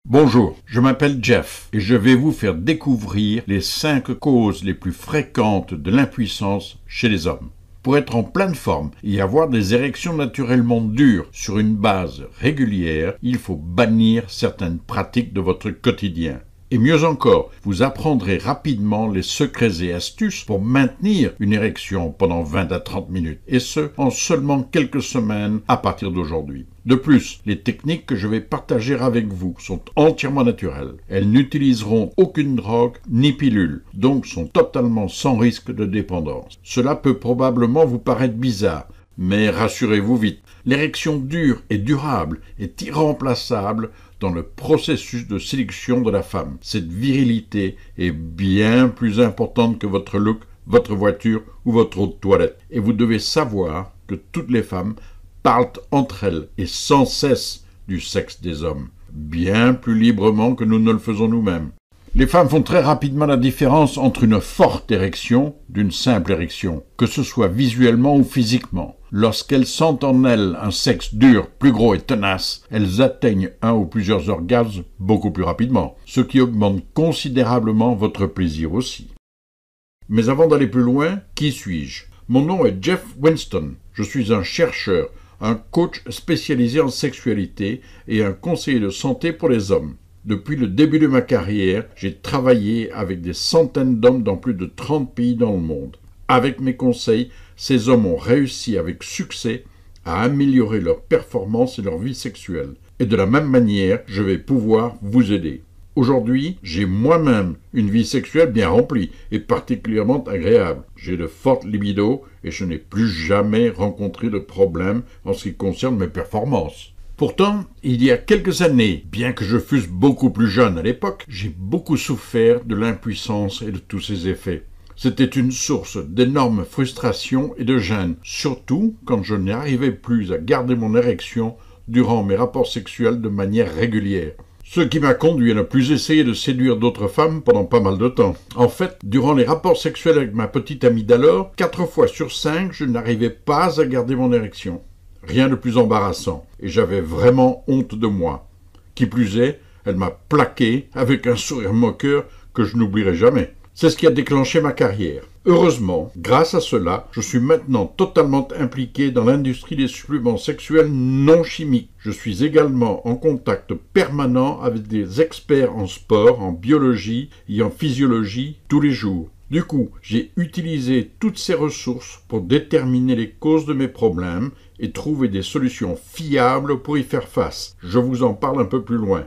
Bonjour, je m'appelle Jeff et je vais vous faire découvrir les 5 causes les plus fréquentes de l'impuissance chez les hommes. Pour être en pleine forme et avoir des érections naturellement dures sur une base régulière, il faut bannir certaines pratiques de votre quotidien. Et mieux encore, vous apprendrez rapidement les secrets et astuces pour maintenir une érection pendant 20 à 30 minutes, et ce, en seulement quelques semaines à partir d'aujourd'hui. De plus, les techniques que je vais partager avec vous sont entièrement naturelles. Elles n'utiliseront aucune drogue ni pilule, donc sont totalement sans risque de dépendance. Cela peut probablement vous paraître bizarre, mais rassurez-vous vite, l'érection dure et durable est irremplaçable dans le processus de séduction de la femme. Cette virilité est bien plus importante que votre look, votre voiture ou votre eau de toilette. Et vous devez savoir que toutes les femmes parlent entre elles et sans cesse du sexe des hommes, bien plus librement que nous ne le faisons nous-mêmes. Les femmes font très rapidement la différence entre une forte érection d'une simple érection, que ce soit visuellement ou physiquement. Lorsqu'elles sentent en elles un sexe dur, plus gros et tenace, elles atteignent un ou plusieurs orgasmes beaucoup plus rapidement, ce qui augmente considérablement votre plaisir aussi. Mais avant d'aller plus loin, qui suis-je? Mon nom est Jeff Winston. Je suis un chercheur, un coach spécialisé en sexualité et un conseiller de santé pour les hommes. Depuis le début de ma carrière, j'ai travaillé avec des centaines d'hommes dans plus de 30 pays dans le monde. Avec mes conseils, ces hommes ont réussi avec succès à améliorer leur performance et leur vie sexuelle. Et de la même manière, je vais pouvoir vous aider. Aujourd'hui, j'ai moi-même une vie sexuelle bien remplie et particulièrement agréable. J'ai de fortes libidos et je n'ai plus jamais rencontré de problème en ce qui concerne mes performances. Pourtant, il y a quelques années, bien que je fusse beaucoup plus jeune à l'époque, j'ai beaucoup souffert de l'impuissance et de tous ses effets. C'était une source d'énormes frustrations et de gêne, surtout quand je n'arrivais plus à garder mon érection durant mes rapports sexuels de manière régulière. Ce qui m'a conduit à ne plus essayer de séduire d'autres femmes pendant pas mal de temps. En fait, durant les rapports sexuels avec ma petite amie d'alors, 4 fois sur 5, je n'arrivais pas à garder mon érection. Rien de plus embarrassant, et j'avais vraiment honte de moi. Qui plus est, elle m'a plaqué avec un sourire moqueur que je n'oublierai jamais. C'est ce qui a déclenché ma carrière. Heureusement, grâce à cela, je suis maintenant totalement impliqué dans l'industrie des suppléments sexuels non chimiques. Je suis également en contact permanent avec des experts en sport, en biologie et en physiologie tous les jours. Du coup, j'ai utilisé toutes ces ressources pour déterminer les causes de mes problèmes et trouver des solutions fiables pour y faire face. Je vous en parle un peu plus loin.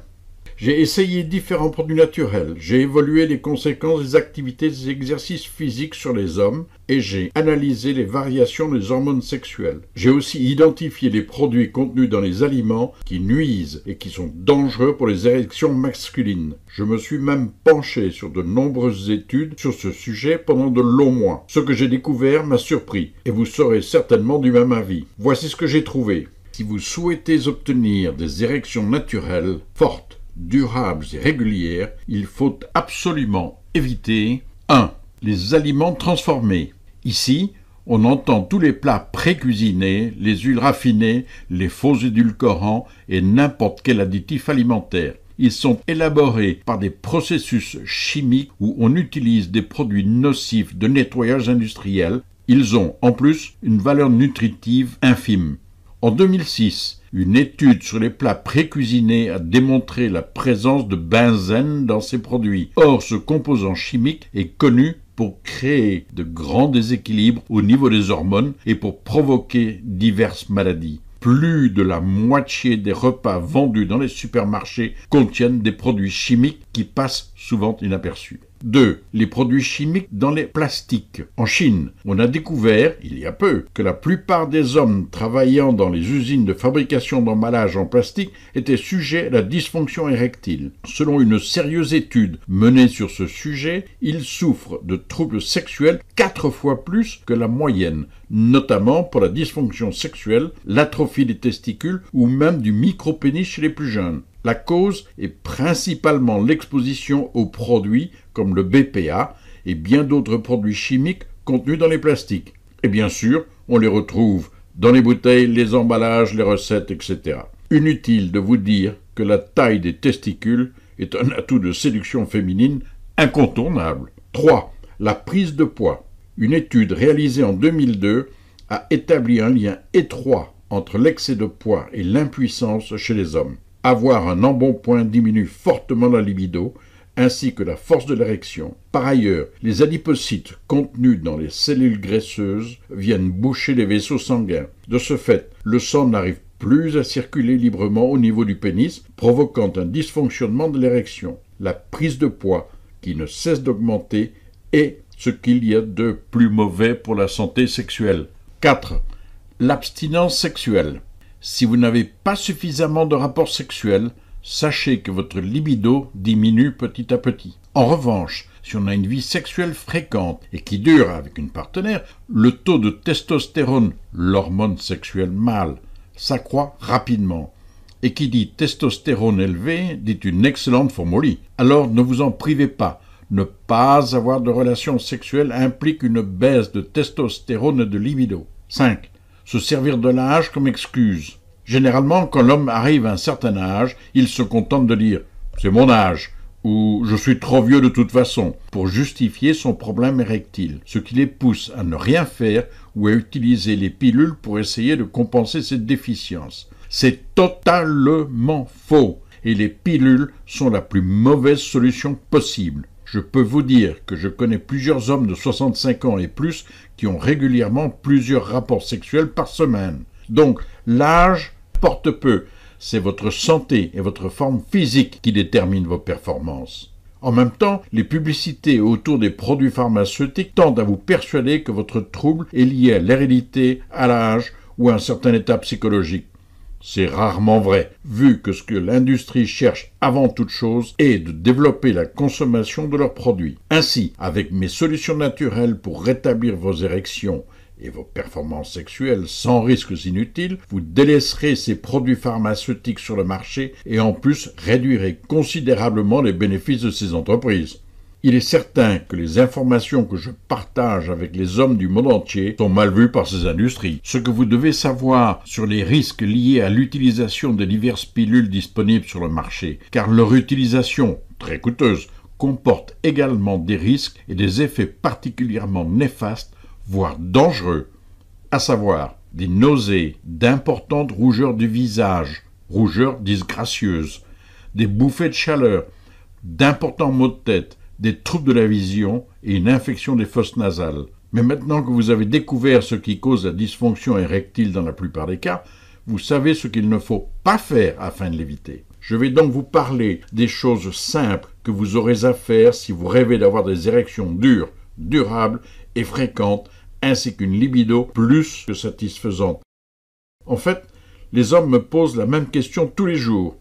J'ai essayé différents produits naturels, j'ai évalué les conséquences des activités et des exercices physiques sur les hommes et j'ai analysé les variations des hormones sexuelles. J'ai aussi identifié les produits contenus dans les aliments qui nuisent et qui sont dangereux pour les érections masculines. Je me suis même penché sur de nombreuses études sur ce sujet pendant de longs mois. Ce que j'ai découvert m'a surpris et vous serez certainement du même avis. Voici ce que j'ai trouvé. Si vous souhaitez obtenir des érections naturelles fortes, durables et régulières, il faut absolument éviter 1. Les aliments transformés. Ici, on entend tous les plats pré-cuisinés, les huiles raffinées, les faux édulcorants et n'importe quel additif alimentaire. Ils sont élaborés par des processus chimiques où on utilise des produits nocifs de nettoyage industriel. Ils ont, en plus, une valeur nutritive infime. En 2006, une étude sur les plats pré-cuisinés a démontré la présence de benzène dans ces produits. Or, ce composant chimique est connu pour créer de grands déséquilibres au niveau des hormones et pour provoquer diverses maladies. Plus de la moitié des repas vendus dans les supermarchés contiennent des produits chimiques qui passent souvent inaperçus. 2. Les produits chimiques dans les plastiques. En Chine, on a découvert, il y a peu, que la plupart des hommes travaillant dans les usines de fabrication d'emballages en plastique étaient sujets à la dysfonction érectile. Selon une sérieuse étude menée sur ce sujet, ils souffrent de troubles sexuels 4 fois plus que la moyenne, notamment pour la dysfonction sexuelle, l'atrophie des testicules ou même du micropénis chez les plus jeunes. La cause est principalement l'exposition aux produits comme le BPA et bien d'autres produits chimiques contenus dans les plastiques. Et bien sûr, on les retrouve dans les bouteilles, les emballages, les recettes, etc. Inutile de vous dire que la taille des testicules est un atout de séduction féminine incontournable. 3. La prise de poids. Une étude réalisée en 2002 a établi un lien étroit entre l'excès de poids et l'impuissance chez les hommes. Avoir un embonpoint diminue fortement la libido, ainsi que la force de l'érection. Par ailleurs, les adipocytes contenus dans les cellules graisseuses viennent boucher les vaisseaux sanguins. De ce fait, le sang n'arrive plus à circuler librement au niveau du pénis, provoquant un dysfonctionnement de l'érection. La prise de poids, qui ne cesse d'augmenter, est ce qu'il y a de plus mauvais pour la santé sexuelle. 4. L'abstinence sexuelle. Si vous n'avez pas suffisamment de rapports sexuels, sachez que votre libido diminue petit à petit. En revanche, si on a une vie sexuelle fréquente et qui dure avec une partenaire, le taux de testostérone, l'hormone sexuelle mâle, s'accroît rapidement. Et qui dit testostérone élevé dit une excellente forme au lit. Alors ne vous en privez pas. Ne pas avoir de relations sexuelles implique une baisse de testostérone et de libido. 5. Se servir de l'âge comme excuse. Généralement, quand l'homme arrive à un certain âge, il se contente de dire « c'est mon âge » ou « je suis trop vieux de toute façon » pour justifier son problème érectile, ce qui les pousse à ne rien faire ou à utiliser les pilules pour essayer de compenser cette déficience. C'est totalement faux et les pilules sont la plus mauvaise solution possible. Je peux vous dire que je connais plusieurs hommes de 65 ans et plus qui ont régulièrement plusieurs rapports sexuels par semaine. Donc, l'âge porte peu. C'est votre santé et votre forme physique qui déterminent vos performances. En même temps, les publicités autour des produits pharmaceutiques tendent à vous persuader que votre trouble est lié à l'hérédité, à l'âge ou à un certain état psychologique. C'est rarement vrai, vu que ce que l'industrie cherche avant toute chose est de développer la consommation de leurs produits. Ainsi, avec mes solutions naturelles pour rétablir vos érections et vos performances sexuelles sans risques inutiles, vous délaisserez ces produits pharmaceutiques sur le marché et en plus réduirez considérablement les bénéfices de ces entreprises. Il est certain que les informations que je partage avec les hommes du monde entier sont mal vues par ces industries. Ce que vous devez savoir sur les risques liés à l'utilisation des diverses pilules disponibles sur le marché, car leur utilisation, très coûteuse, comporte également des risques et des effets particulièrement néfastes, voire dangereux, à savoir des nausées, d'importantes rougeurs du visage, rougeurs disgracieuses, des bouffées de chaleur, d'importants maux de tête, des troubles de la vision et une infection des fosses nasales. Mais maintenant que vous avez découvert ce qui cause la dysfonction érectile dans la plupart des cas, vous savez ce qu'il ne faut pas faire afin de l'éviter. Je vais donc vous parler des choses simples que vous aurez à faire si vous rêvez d'avoir des érections dures, durables et fréquentes, ainsi qu'une libido plus que satisfaisante. En fait, les hommes me posent la même question tous les jours.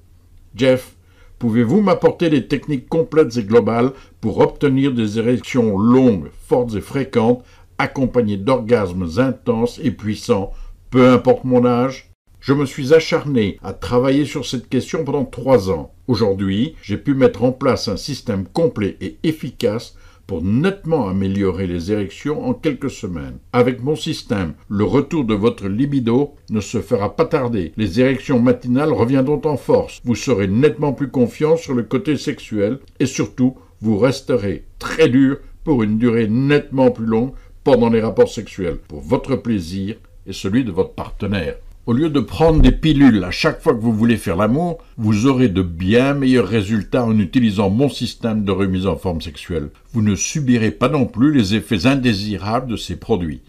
Jeff, pouvez-vous m'apporter des techniques complètes et globales pour obtenir des érections longues, fortes et fréquentes, accompagnées d'orgasmes intenses et puissants, peu importe mon âge? Je me suis acharné à travailler sur cette question pendant 3 ans. Aujourd'hui, j'ai pu mettre en place un système complet et efficace pour nettement améliorer les érections en quelques semaines. Avec mon système, le retour de votre libido ne se fera pas tarder. Les érections matinales reviendront en force. Vous serez nettement plus confiant sur le côté sexuel et surtout, vous resterez très dur pour une durée nettement plus longue pendant les rapports sexuels, pour votre plaisir et celui de votre partenaire. Au lieu de prendre des pilules à chaque fois que vous voulez faire l'amour, vous aurez de bien meilleurs résultats en utilisant mon système de remise en forme sexuelle. Vous ne subirez pas non plus les effets indésirables de ces produits.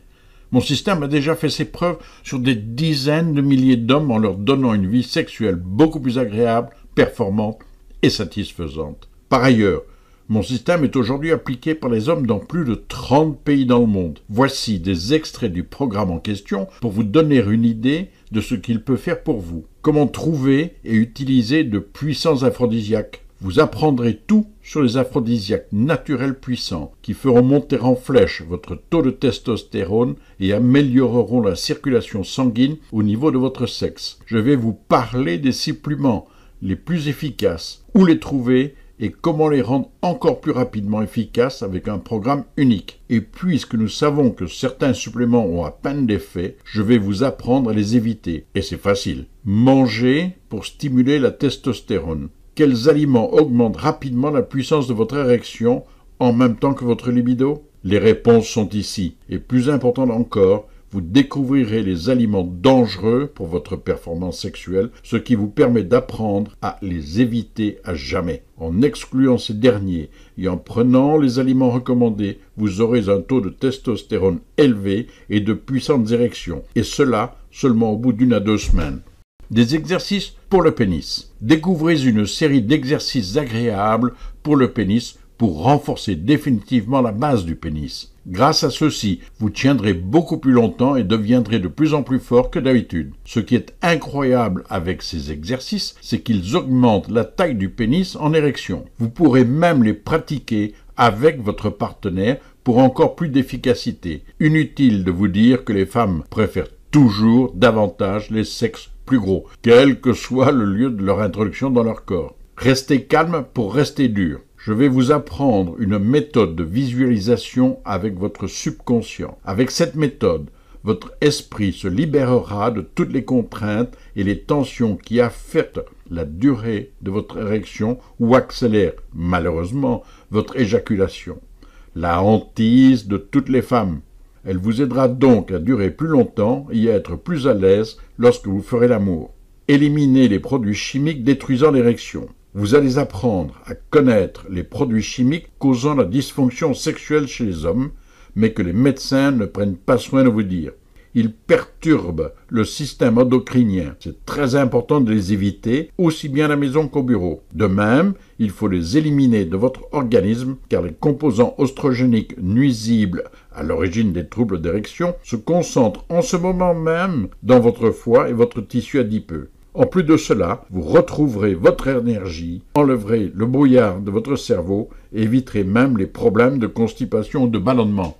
Mon système a déjà fait ses preuves sur des dizaines de milliers d'hommes en leur donnant une vie sexuelle beaucoup plus agréable, performante et satisfaisante. Par ailleurs, mon système est aujourd'hui appliqué par les hommes dans plus de 30 pays dans le monde. Voici des extraits du programme en question pour vous donner une idée de ce qu'il peut faire pour vous. Comment trouver et utiliser de puissants aphrodisiaques. Vous apprendrez tout sur les aphrodisiaques naturels puissants qui feront monter en flèche votre taux de testostérone et amélioreront la circulation sanguine au niveau de votre sexe. Je vais vous parler des suppléments les plus efficaces, où les trouver et comment les rendre encore plus rapidement efficaces avec un programme unique. Et puisque nous savons que certains suppléments ont à peine d'effet, je vais vous apprendre à les éviter. Et c'est facile. Manger pour stimuler la testostérone. Quels aliments augmentent rapidement la puissance de votre érection en même temps que votre libido? Les réponses sont ici. Et plus important encore, vous découvrirez les aliments dangereux pour votre performance sexuelle, ce qui vous permet d'apprendre à les éviter à jamais. En excluant ces derniers et en prenant les aliments recommandés, vous aurez un taux de testostérone élevé et de puissantes érections, et cela seulement au bout d'1 à 2 semaines. Des exercices pour le pénis. Découvrez une série d'exercices agréables pour le pénis pour renforcer définitivement la base du pénis. Grâce à ceux-ci, vous tiendrez beaucoup plus longtemps et deviendrez de plus en plus fort que d'habitude. Ce qui est incroyable avec ces exercices, c'est qu'ils augmentent la taille du pénis en érection. Vous pourrez même les pratiquer avec votre partenaire pour encore plus d'efficacité. Inutile de vous dire que les femmes préfèrent toujours davantage les sexes plus gros, quel que soit le lieu de leur introduction dans leur corps. Restez calme pour rester dur. Je vais vous apprendre une méthode de visualisation avec votre subconscient. Avec cette méthode, votre esprit se libérera de toutes les contraintes et les tensions qui affectent la durée de votre érection ou accélèrent, malheureusement, votre éjaculation. La hantise de toutes les femmes. Elle vous aidera donc à durer plus longtemps et à être plus à l'aise lorsque vous ferez l'amour. Éliminez les produits chimiques détruisant l'érection. Vous allez apprendre à connaître les produits chimiques causant la dysfonction sexuelle chez les hommes, mais que les médecins ne prennent pas soin de vous dire. Ils perturbent le système endocrinien. C'est très important de les éviter, aussi bien à la maison qu'au bureau. De même, il faut les éliminer de votre organisme, car les composants oestrogéniques nuisibles à l'origine des troubles d'érection se concentrent en ce moment même dans votre foie et votre tissu adipeux. En plus de cela, vous retrouverez votre énergie, enlèverez le brouillard de votre cerveau et éviterez même les problèmes de constipation ou de ballonnement.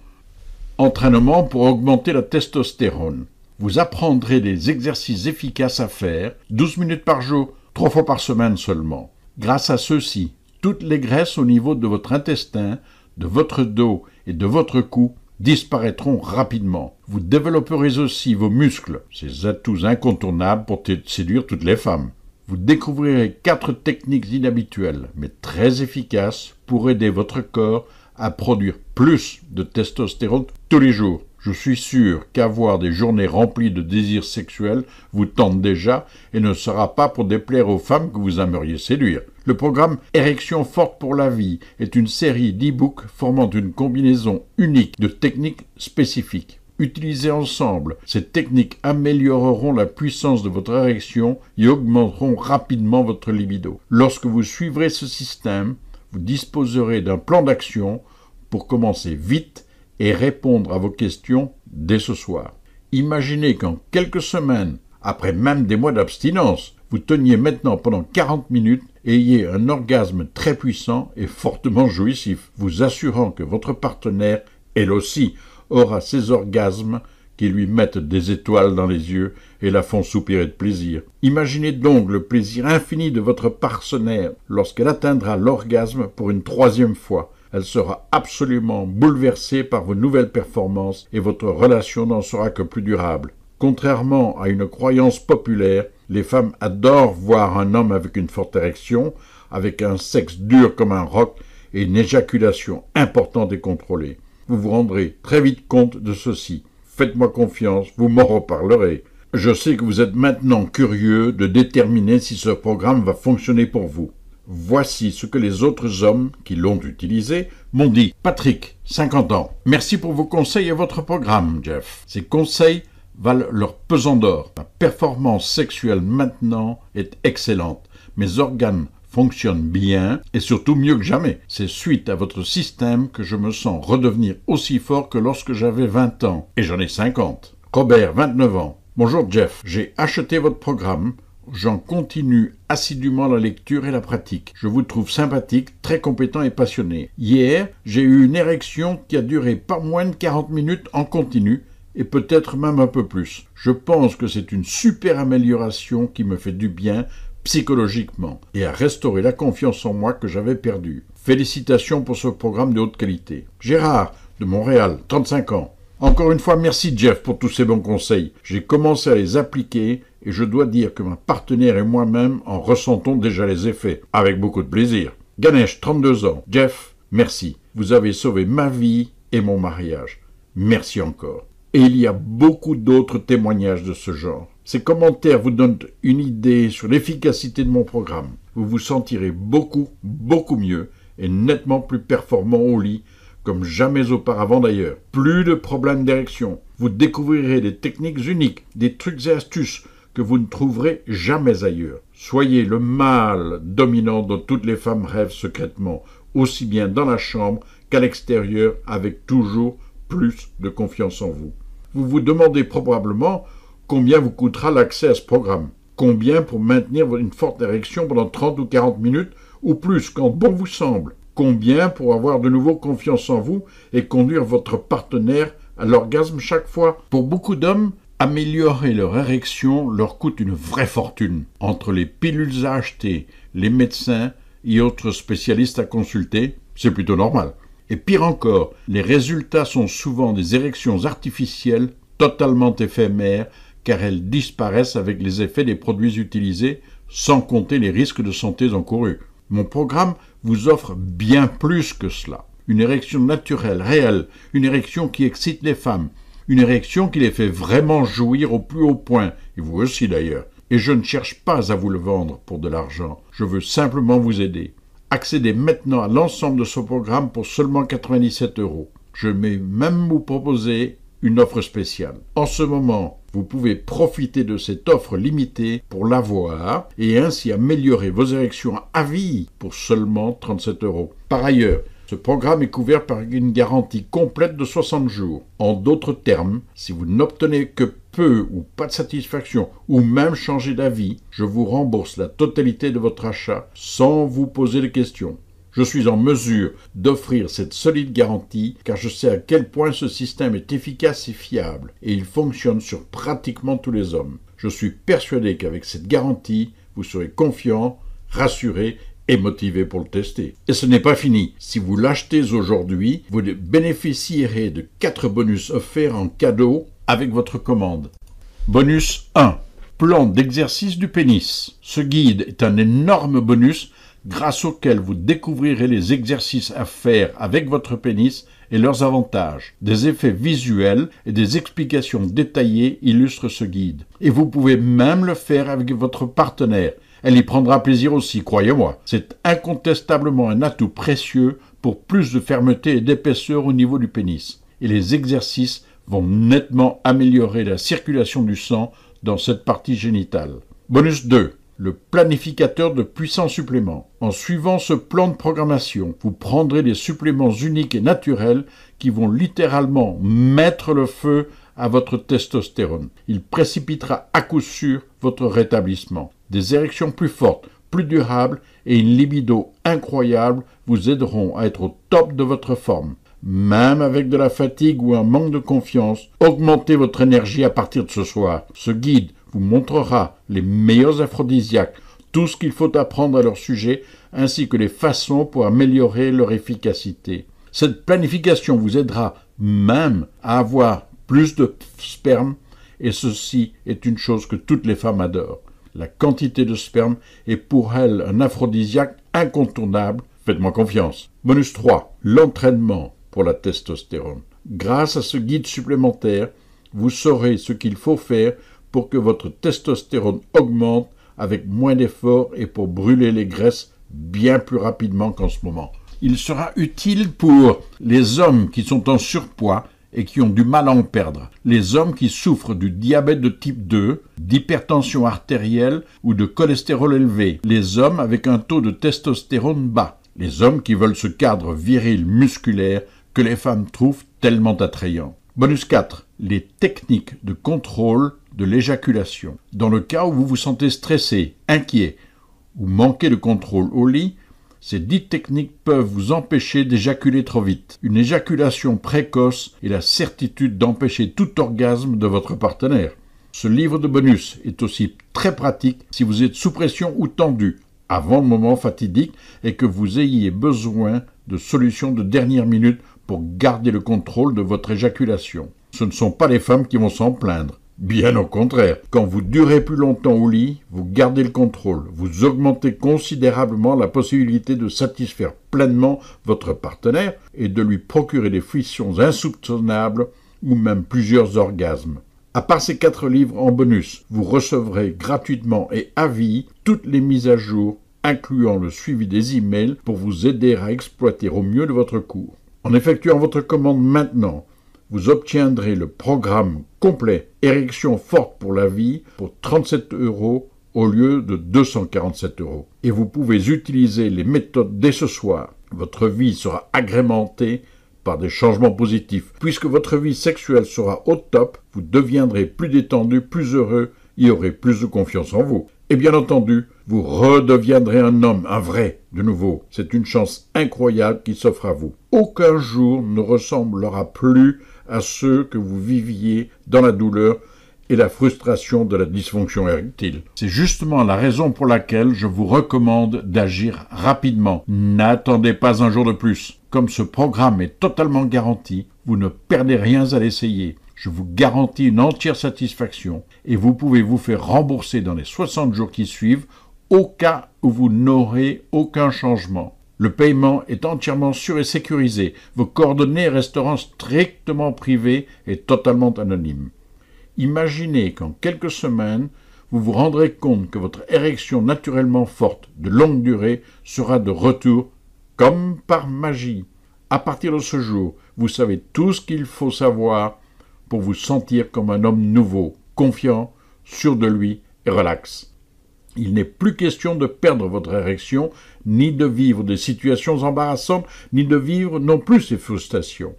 Entraînement pour augmenter la testostérone. Vous apprendrez des exercices efficaces à faire, 12 minutes par jour, 3 fois par semaine seulement. Grâce à ceux-ci, toutes les graisses au niveau de votre intestin, de votre dos et de votre cou disparaîtront rapidement. Vous développerez aussi vos muscles, ces atouts incontournables pour séduire toutes les femmes. Vous découvrirez 4 techniques inhabituelles, mais très efficaces pour aider votre corps à produire plus de testostérone tous les jours. Je suis sûr qu'avoir des journées remplies de désirs sexuels vous tente déjà et ne sera pas pour déplaire aux femmes que vous aimeriez séduire. Le programme Érection forte pour la vie est une série d'e-books formant une combinaison unique de techniques spécifiques. Utilisées ensemble, ces techniques amélioreront la puissance de votre érection et augmenteront rapidement votre libido. Lorsque vous suivrez ce système, vous disposerez d'un plan d'action pour commencer vite et répondre à vos questions dès ce soir. Imaginez qu'en quelques semaines, après même des mois d'abstinence, vous teniez maintenant pendant 40 minutes et ayez un orgasme très puissant et fortement jouissif, vous assurant que votre partenaire, elle aussi, aura ces orgasmes qui lui mettent des étoiles dans les yeux et la font soupirer de plaisir. Imaginez donc le plaisir infini de votre partenaire lorsqu'elle atteindra l'orgasme pour une 3e fois. Elle sera absolument bouleversée par vos nouvelles performances et votre relation n'en sera que plus durable. Contrairement à une croyance populaire, les femmes adorent voir un homme avec une forte érection, avec un sexe dur comme un roc et une éjaculation importante et contrôlée. Vous vous rendrez très vite compte de ceci. Faites-moi confiance, vous m'en reparlerez. Je sais que vous êtes maintenant curieux de déterminer si ce programme va fonctionner pour vous. Voici ce que les autres hommes qui l'ont utilisé m'ont dit. Patrick, 50 ans. Merci pour vos conseils et votre programme, Jeff. Ces conseils valent leur pesant d'or. Ma performance sexuelle maintenant est excellente. Mes organes fonctionnent bien et surtout mieux que jamais. C'est suite à votre système que je me sens redevenir aussi fort que lorsque j'avais 20 ans. Et j'en ai 50. Robert, 29 ans. Bonjour Jeff, j'ai acheté votre programme. J'en continue assidûment la lecture et la pratique. Je vous trouve sympathique, très compétent et passionné. Hier, j'ai eu une érection qui a duré pas moins de 40 minutes en continu, et peut-être même un peu plus. Je pense que c'est une super amélioration qui me fait du bien psychologiquement et à restaurer la confiance en moi que j'avais perdue. Félicitations pour ce programme de haute qualité. Gérard, de Montréal, 35 ans. Encore une fois, merci Jeff pour tous ces bons conseils. J'ai commencé à les appliquer et je dois dire que ma partenaire et moi-même en ressentons déjà les effets, avec beaucoup de plaisir. Ganesh, 32 ans. Jeff, merci. Vous avez sauvé ma vie et mon mariage. Merci encore. Et il y a beaucoup d'autres témoignages de ce genre. Ces commentaires vous donnent une idée sur l'efficacité de mon programme. Vous vous sentirez beaucoup mieux et nettement plus performant au lit, comme jamais auparavant d'ailleurs. Plus de problèmes d'érection. Vous découvrirez des techniques uniques, des trucs et astuces que vous ne trouverez jamais ailleurs. Soyez le mâle dominant dont toutes les femmes rêvent secrètement, aussi bien dans la chambre qu'à l'extérieur, avec toujours plus de confiance en vous. Vous vous demandez probablement combien vous coûtera l'accès à ce programme. Combien pour maintenir une forte érection pendant 30 ou 40 minutes ou plus quand bon vous semble. Combien pour avoir de nouveau confiance en vous et conduire votre partenaire à l'orgasme chaque fois. Pour beaucoup d'hommes, améliorer leur érection leur coûte une vraie fortune. Entre les pilules à acheter, les médecins et autres spécialistes à consulter, c'est plutôt normal. Et pire encore, les résultats sont souvent des érections artificielles totalement éphémères car elles disparaissent avec les effets des produits utilisés sans compter les risques de santé encourus. Mon programme vous offre bien plus que cela. Une érection naturelle, réelle, une érection qui excite les femmes, une érection qui les fait vraiment jouir au plus haut point, et vous aussi d'ailleurs. Et je ne cherche pas à vous le vendre pour de l'argent, je veux simplement vous aider. Accédez maintenant à l'ensemble de ce programme pour seulement 97 €. Je vais même vous proposer une offre spéciale. En ce moment, vous pouvez profiter de cette offre limitée pour l'avoir et ainsi améliorer vos érections à vie pour seulement 37 €. Par ailleurs, ce programme est couvert par une garantie complète de 60 jours. En d'autres termes, si vous n'obtenez que peu ou pas de satisfaction, ou même changez d'avis, je vous rembourse la totalité de votre achat sans vous poser de questions. Je suis en mesure d'offrir cette solide garantie car je sais à quel point ce système est efficace et fiable et il fonctionne sur pratiquement tous les hommes. Je suis persuadé qu'avec cette garantie, vous serez confiant, rassuré et motivé pour le tester. Et ce n'est pas fini. Si vous l'achetez aujourd'hui, vous bénéficierez de 4 bonus offerts en cadeau avec votre commande. Bonus 1. Plan d'exercice du pénis. Ce guide est un énorme bonus grâce auquel vous découvrirez les exercices à faire avec votre pénis et leurs avantages. Des effets visuels et des explications détaillées illustrent ce guide. Et vous pouvez même le faire avec votre partenaire. Elle y prendra plaisir aussi, croyez-moi. C'est incontestablement un atout précieux pour plus de fermeté et d'épaisseur au niveau du pénis. Et les exercices vont nettement améliorer la circulation du sang dans cette partie génitale. Bonus 2. Le planificateur de puissants suppléments. En suivant ce plan de programmation, vous prendrez des suppléments uniques et naturels qui vont littéralement mettre le feu à votre testostérone. Il précipitera à coup sûr votre rétablissement. Des érections plus fortes, plus durables et une libido incroyable vous aideront à être au top de votre forme. Même avec de la fatigue ou un manque de confiance, augmentez votre énergie à partir de ce soir. Ce guide vous montrera les meilleurs aphrodisiaques, tout ce qu'il faut apprendre à leur sujet, ainsi que les façons pour améliorer leur efficacité. Cette planification vous aidera même à avoir plus de sperme, et ceci est une chose que toutes les femmes adorent. La quantité de sperme est pour elles un aphrodisiaque incontournable. Faites-moi confiance. Bonus 3. L'entraînement pour la testostérone. Grâce à ce guide supplémentaire, vous saurez ce qu'il faut faire pour que votre testostérone augmente avec moins d'efforts et pour brûler les graisses bien plus rapidement qu'en ce moment. Il sera utile pour les hommes qui sont en surpoids et qui ont du mal à en perdre, les hommes qui souffrent du diabète de type 2, d'hypertension artérielle ou de cholestérol élevé, les hommes avec un taux de testostérone bas, les hommes qui veulent ce cadre viril musculaire que les femmes trouvent tellement attrayant. Bonus 4. Les techniques de contrôle de l'éjaculation. Dans le cas où vous vous sentez stressé, inquiet ou manquez de contrôle au lit, ces 10 techniques peuvent vous empêcher d'éjaculer trop vite. Une éjaculation précoce est la certitude d'empêcher tout orgasme de votre partenaire. Ce livre de bonus est aussi très pratique si vous êtes sous pression ou tendu, avant le moment fatidique et que vous ayez besoin de solutions de dernière minute pour garder le contrôle de votre éjaculation. Ce ne sont pas les femmes qui vont s'en plaindre. Bien au contraire, quand vous durez plus longtemps au lit, vous gardez le contrôle, vous augmentez considérablement la possibilité de satisfaire pleinement votre partenaire et de lui procurer des frictions insoupçonnables ou même plusieurs orgasmes. À part ces 4 livres en bonus, vous recevrez gratuitement et à vie toutes les mises à jour, incluant le suivi des emails pour vous aider à exploiter au mieux de votre cours. En effectuant votre commande maintenant, vous obtiendrez le programme complet Érection forte pour la vie pour 37 € au lieu de 247 €. Et vous pouvez utiliser les méthodes dès ce soir. Votre vie sera agrémentée par des changements positifs. Puisque votre vie sexuelle sera au top, vous deviendrez plus détendu, plus heureux et aurez plus de confiance en vous. Et bien entendu, vous redeviendrez un homme, un vrai, de nouveau. C'est une chance incroyable qui s'offre à vous. Aucun jour ne ressemblera plus à ceux que vous viviez dans la douleur et la frustration de la dysfonction érectile. C'est justement la raison pour laquelle je vous recommande d'agir rapidement. N'attendez pas un jour de plus. Comme ce programme est totalement garanti, vous ne perdez rien à l'essayer. Je vous garantis une entière satisfaction et vous pouvez vous faire rembourser dans les 60 jours qui suivent au cas où vous n'aurez aucun changement. Le paiement est entièrement sûr et sécurisé. Vos coordonnées resteront strictement privées et totalement anonymes. Imaginez qu'en quelques semaines, vous vous rendrez compte que votre érection naturellement forte, de longue durée, sera de retour comme par magie. À partir de ce jour, vous savez tout ce qu'il faut savoir pour vous sentir comme un homme nouveau, confiant, sûr de lui et relax. Il n'est plus question de perdre votre érection, ni de vivre des situations embarrassantes, ni de vivre non plus ces frustrations.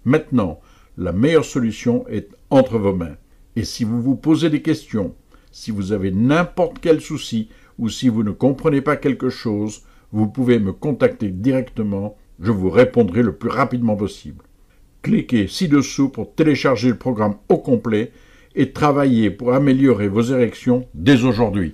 Maintenant, la meilleure solution est entre vos mains. Et si vous vous posez des questions, si vous avez n'importe quel souci ou si vous ne comprenez pas quelque chose, vous pouvez me contacter directement, je vous répondrai le plus rapidement possible. Cliquez ci-dessous pour télécharger le programme au complet et travailler pour améliorer vos érections dès aujourd'hui.